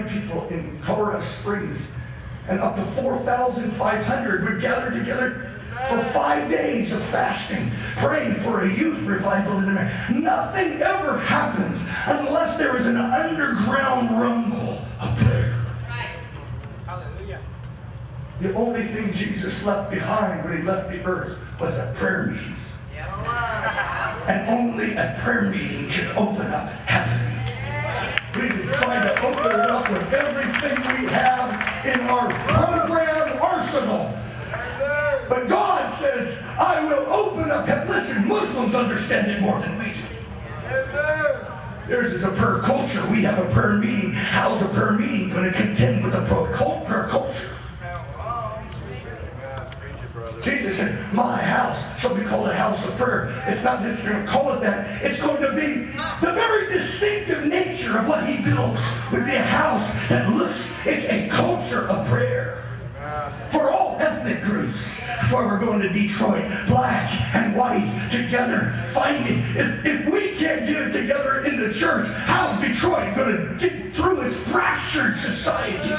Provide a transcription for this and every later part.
young people in Colorado Springs, and up to 4,500 would gather together for 5 days of fasting, praying for a youth revival in America. Nothing ever happens unless there is an underground rumble of prayer. Right. Hallelujah. The only thing Jesus left behind when he left the earth was a prayer meeting. And only a prayer meeting can open up heaven. We've been trying to open it up with everything we have in our program arsenal. But God says, I will open up heaven. Listen, Muslims understand it more than we do. Theirs is a prayer culture. We have a prayer meeting. How's a prayer meeting going to contend with a prayer culture? Jesus said, my house shall be called a house of prayer. It's not just going to call it that. It's going to be the very distinctive nature of what he builds would be a house that looks, it's a culture of prayer for all ethnic groups. That's why we're going to Detroit, black and white together, finding. If we can't get it together in the church, how's Detroit going to get through its fractured society?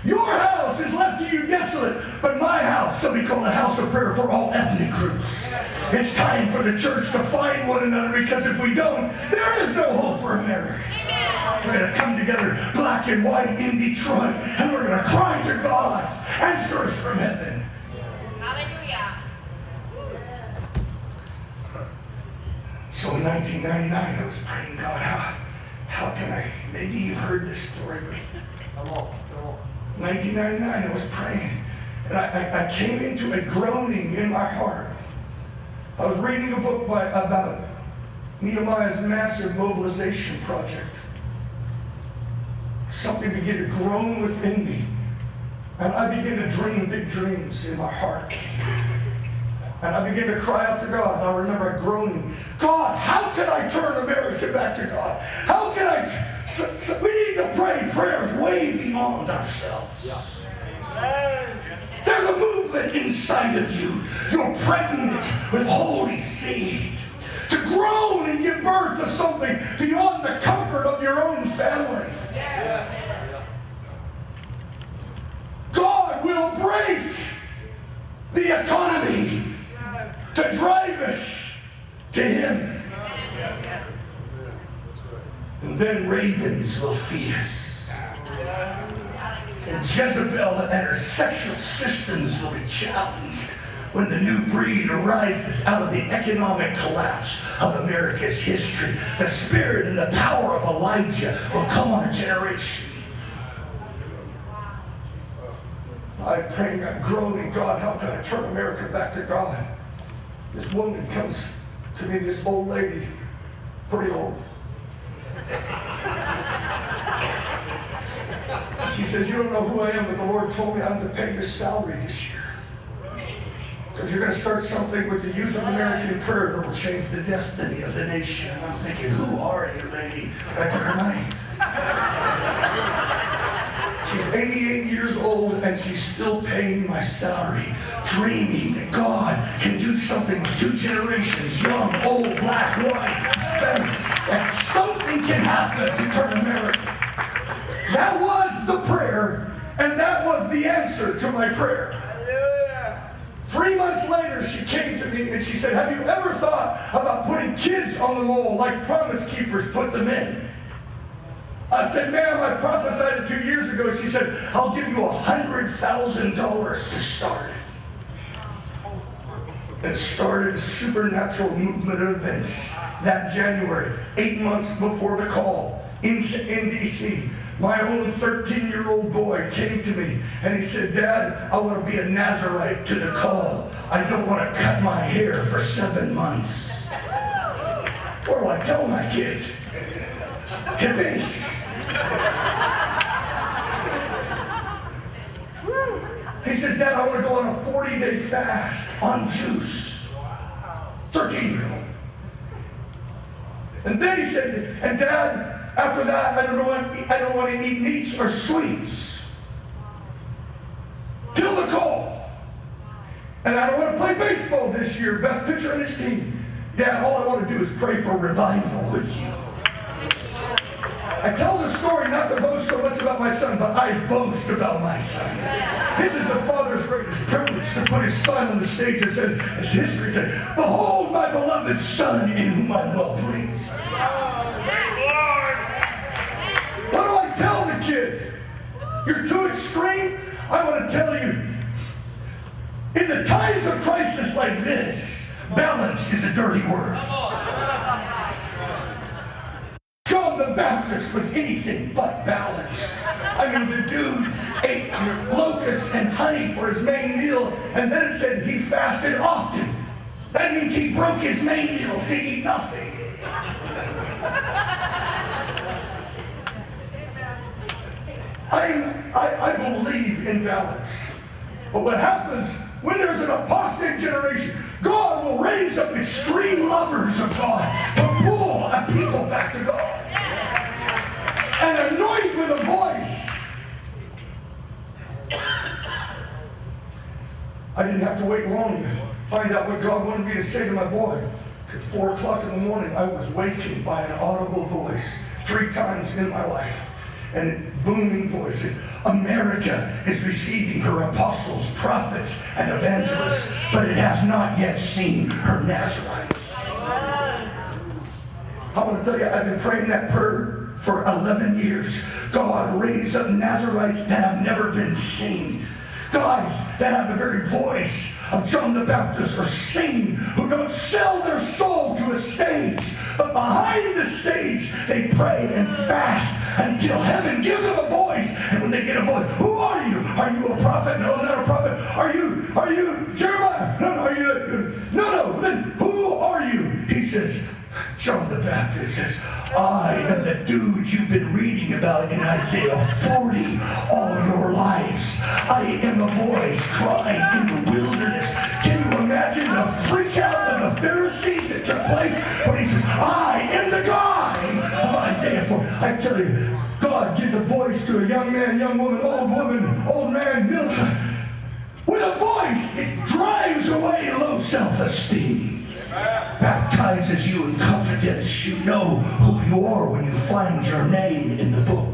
Your house is left to you desolate, but my house shall be called a house of prayer for all ethnic groups. It's time for the church to find one another, because if we don't, there is no hope for America. We're going to come together, black and white, in Detroit, and we're going to cry to God, answer us from heaven. Hallelujah. So in 1999, I was praying, God, how can I, maybe you've heard this story, but Come on. 1999, I was praying, and I came into a groaning in my heart. I was reading a book about Nehemiah's massive mobilization project. Something began to groan within me, and I began to dream big dreams in my heart. And I began to cry out to God. I remember groaning, God, how can I turn America back to God? How can I... we need to pray prayers way beyond ourselves. There's a movement inside of you. You're pregnant with holy seed to groan and give birth to something beyond the comfort of your own family. God will break the economy to drive us to Him. And then ravens will feed us. And Jezebel and her sexual systems will be challenged when the new breed arises out of the economic collapse of America's history. The spirit and the power of Elijah will come on a generation. I'm praying, I'm groaning, God, how can I turn America back to God? This woman comes to me, this old lady, pretty old. She says, you don't know who I am, but the Lord told me I'm to pay your salary this year. Because you're going to start something with the youth of American prayer that will change the destiny of the nation. And I'm thinking, who are you, lady? I took her money. She's 88 years old, and she's still paying my salary, dreaming that God can do something with 2 generations, young, old, black, white, Hispanic, that something can happen to turn America. That was the prayer, and that was the answer to my prayer. 3 months later, she came to me and she said, have you ever thought about putting kids on the wall like Promise Keepers put them in? I said, ma'am, I prophesied it 2 years ago. She said, I'll give you $100,000 to start it. And started a supernatural movement of events that January, 8 months before the call, in D.C. My own 13-year-old boy came to me and he said, Dad, I want to be a Nazarite to the call. I don't want to cut my hair for 7 months. What do I tell my kid? Hippie. He says, Dad, I want to go on a 40-day fast on juice. 13-year-old. And then he said, and Dad, after that, I don't want to eat meats or sweets. Till the call. And I don't want to play baseball this year. Best pitcher on this team. Dad, all I want to do is pray for revival with you. I tell the story not to boast so much about my son, but I boast about my son. This is the father's greatest privilege, to put his son on the stage and say, as history said, behold my beloved son in whom I'm well pleased. What do I tell the kid? You're too extreme? I want to tell you, in the times of crisis like this, balance is a dirty word. John the Baptist was anything but balanced. I mean, the dude ate locusts and honey for his main meal, and then it said he fasted often. That means he broke his main meal to eat nothing. I believe in balance. But what happens when there's an apostate generation, God will raise up extreme lovers of God to pull a people back to God. And anoint with a voice. I didn't have to wait long to find out what God wanted me to say to my boy. At 4 o'clock in the morning, I was wakened by an audible voice 3 times in my life. And booming voice said, America is receiving her apostles, prophets, and evangelists, but it has not yet seen her Nazarites. I want to tell you, I've been praying that prayer for 11 years. God, raise up Nazarites that have never been seen. Guys that have the very voice of John the Baptist, or singing, who don't sell their soul to a stage, but behind the stage they pray and fast until heaven gives them a voice. And when they get a voice, who are you? Are you a prophet? No, I'm not a prophet. Are you Jeremiah? No, are you? No. Then who are you? He says, John the Baptist says, I am the dude you've been reading about in Isaiah 40 all your lives. I am a voice crying in the wilderness. Can you imagine the freak out of the Pharisees that took place when he says, I am the guy of Isaiah 40. I tell you, God gives a voice to a young man, young woman, old man, middle child. With a voice, it drives away low self-esteem. Baptizes you in confidence. You know who you are when you find your name in the book.